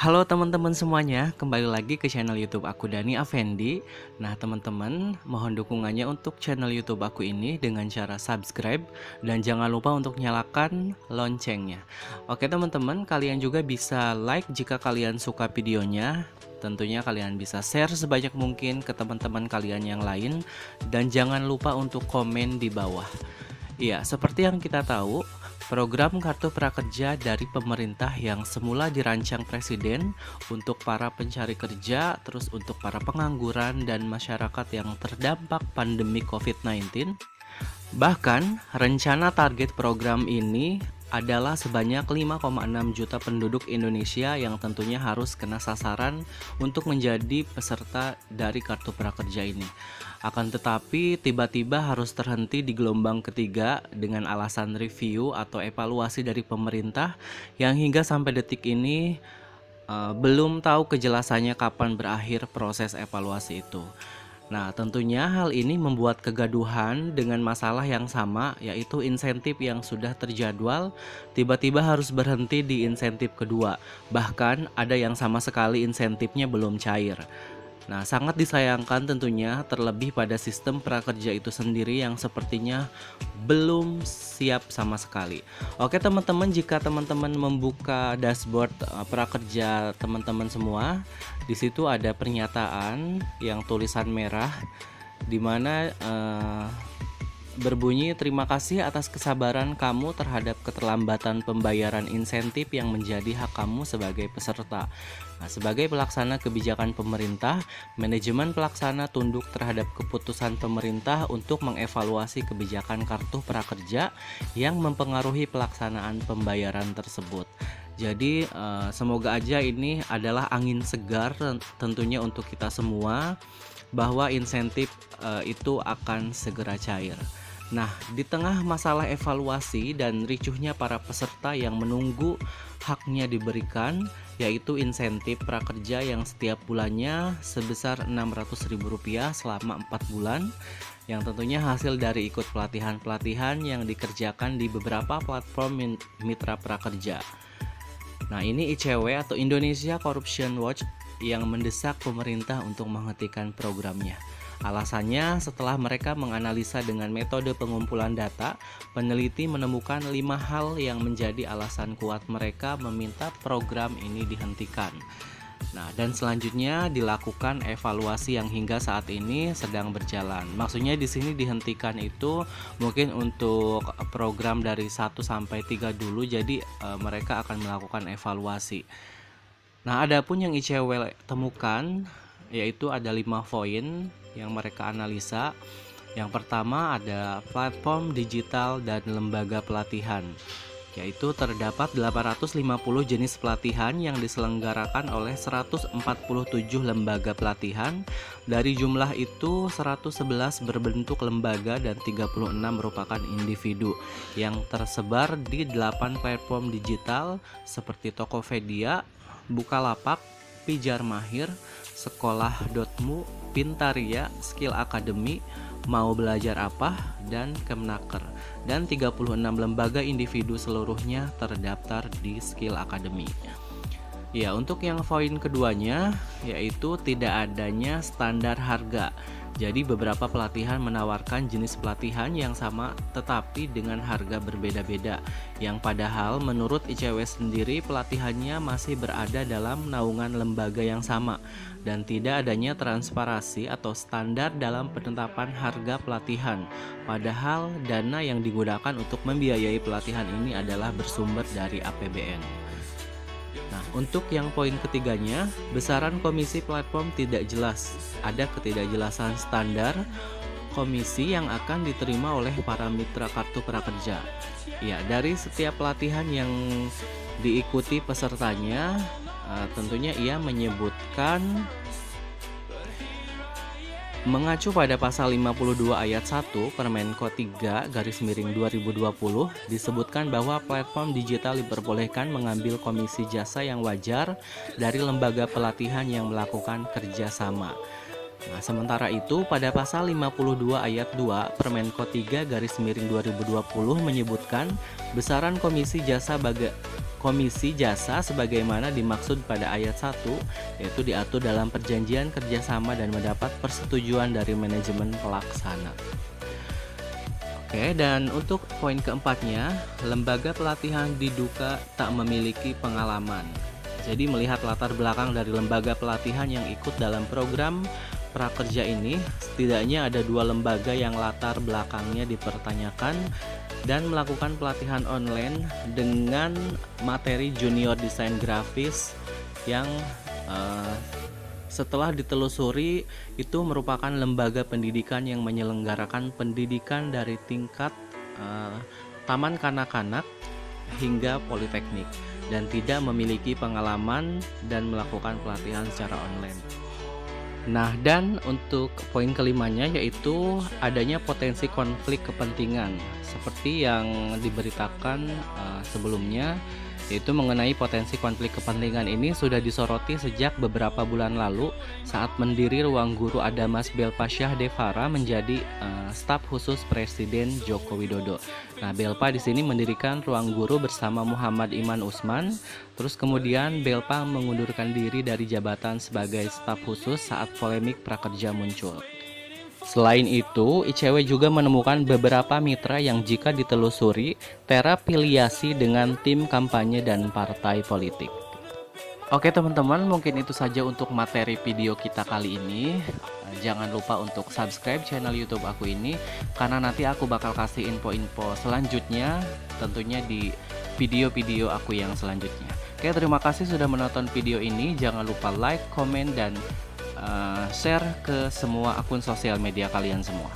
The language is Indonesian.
Halo teman-teman semuanya, kembali lagi ke channel YouTube aku Dani Afendi. Nah, teman-teman, mohon dukungannya untuk channel YouTube aku ini dengan cara subscribe dan jangan lupa untuk nyalakan loncengnya. Oke, teman-teman, kalian juga bisa like jika kalian suka videonya. Tentunya kalian bisa share sebanyak mungkin ke teman-teman kalian yang lain dan jangan lupa untuk komen di bawah. Iya, seperti yang kita tahu, program Kartu Prakerja dari pemerintah yang semula dirancang Presiden untuk para pencari kerja, terus untuk para pengangguran dan masyarakat yang terdampak pandemi COVID-19. Bahkan, rencana target program ini adalah sebanyak 5,6 juta penduduk Indonesia yang tentunya harus kena sasaran untuk menjadi peserta dari Kartu Prakerja ini. Akan tetapi, tiba-tiba harus terhenti di gelombang ketiga dengan alasan review atau evaluasi dari pemerintah yang hingga sampai detik ini belum tahu kejelasannya kapan berakhir proses evaluasi itu. Nah, tentunya hal ini membuat kegaduhan dengan masalah yang sama, yaitu insentif yang sudah terjadwal tiba-tiba harus berhenti di insentif kedua. Bahkan ada yang sama sekali insentifnya belum cair. Nah, sangat disayangkan tentunya, terlebih pada sistem prakerja itu sendiri yang sepertinya belum siap sama sekali. Oke teman-teman, jika teman-teman membuka dashboard prakerja teman-teman semua, di situ ada pernyataan yang tulisan merah di mana berbunyi, terima kasih atas kesabaran kamu terhadap keterlambatan pembayaran insentif yang menjadi hak kamu sebagai peserta. Nah, sebagai pelaksana kebijakan pemerintah, manajemen pelaksana tunduk terhadap keputusan pemerintah untuk mengevaluasi kebijakan kartu prakerja yang mempengaruhi pelaksanaan pembayaran tersebut. Jadi semoga aja ini adalah angin segar tentunya untuk kita semua, bahwa insentif itu akan segera cair. Nah, di tengah masalah evaluasi dan ricuhnya para peserta yang menunggu haknya diberikan, yaitu insentif prakerja yang setiap bulannya sebesar Rp600.000 selama 4 bulan, yang tentunya hasil dari ikut pelatihan-pelatihan yang dikerjakan di beberapa platform mitra prakerja. Nah, ini ICW atau Indonesia Corruption Watch yang mendesak pemerintah untuk menghentikan programnya. Alasannya, setelah mereka menganalisa dengan metode pengumpulan data, peneliti menemukan 5 hal yang menjadi alasan kuat mereka meminta program ini dihentikan. Nah, dan selanjutnya dilakukan evaluasi yang hingga saat ini sedang berjalan. Maksudnya di sini dihentikan itu mungkin untuk program dari 1 sampai 3 dulu, jadi mereka akan melakukan evaluasi. Nah, adapun yang ICW temukan yaitu ada 5 poin yang mereka analisa. Yang pertama ada platform digital dan lembaga pelatihan, yaitu terdapat 850 jenis pelatihan yang diselenggarakan oleh 147 lembaga pelatihan. Dari jumlah itu 111 berbentuk lembaga dan 36 merupakan individu yang tersebar di 8 platform digital seperti Tokopedia, Bukalapak, Pijar Mahir, Sekolah.mu, Pintaria, Skill Academy, Mau Belajar Apa, dan Kemnaker. Dan 36 lembaga individu seluruhnya terdaftar di Skill Academy. Ya, untuk yang poin keduanya yaitu tidak adanya standar harga. Jadi beberapa pelatihan menawarkan jenis pelatihan yang sama tetapi dengan harga berbeda-beda, yang padahal menurut ICW sendiri pelatihannya masih berada dalam naungan lembaga yang sama dan tidak adanya transparansi atau standar dalam penetapan harga pelatihan. Padahal dana yang digunakan untuk membiayai pelatihan ini adalah bersumber dari APBN. Nah, untuk yang poin ketiganya, besaran komisi platform tidak jelas. Ada ketidakjelasan standar komisi yang akan diterima oleh para mitra kartu prakerja. Ya, dari setiap pelatihan yang diikuti pesertanya, tentunya ia menyebutkan mengacu pada pasal 52 ayat 1 Permenko 3/2020 disebutkan bahwa platform digital diperbolehkan mengambil komisi jasa yang wajar dari lembaga pelatihan yang melakukan kerjasama. Nah, sementara itu pada pasal 52 ayat 2 Permenko 3/2020 menyebutkan besaran komisi jasa komisi jasa sebagaimana dimaksud pada ayat 1, yaitu diatur dalam perjanjian kerjasama dan mendapat persetujuan dari manajemen pelaksana. Oke, dan untuk poin keempatnya, lembaga pelatihan diduga tak memiliki pengalaman. Jadi melihat latar belakang dari lembaga pelatihan yang ikut dalam program prakerja ini, setidaknya ada 2 lembaga yang latar belakangnya dipertanyakan dan melakukan pelatihan online dengan materi junior desain grafis yang setelah ditelusuri itu merupakan lembaga pendidikan yang menyelenggarakan pendidikan dari tingkat taman kanak-kanak hingga politeknik dan tidak memiliki pengalaman dan melakukan pelatihan secara online. Nah, dan untuk poin kelimanya yaitu adanya potensi konflik kepentingan seperti yang diberitakan sebelumnya, yaitu mengenai potensi konflik kepentingan ini sudah disoroti sejak beberapa bulan lalu saat mendiri Ruang Guru ada Mas Belpa Syah Devara menjadi staf khusus Presiden Joko Widodo. Nah, Belpa di sini mendirikan Ruang Guru bersama Muhammad Iman Usman. Terus kemudian Belpa mengundurkan diri dari jabatan sebagai staf khusus saat polemik prakerja muncul. Selain itu, ICW juga menemukan beberapa mitra yang jika ditelusuri terafiliasi dengan tim kampanye dan partai politik. Oke teman-teman, mungkin itu saja untuk materi video kita kali ini. Jangan lupa untuk subscribe channel YouTube aku ini, karena nanti aku bakal kasih info-info selanjutnya tentunya di video-video aku yang selanjutnya. Oke, terima kasih sudah menonton video ini. Jangan lupa like, komen, dan share ke semua akun sosial media kalian semua.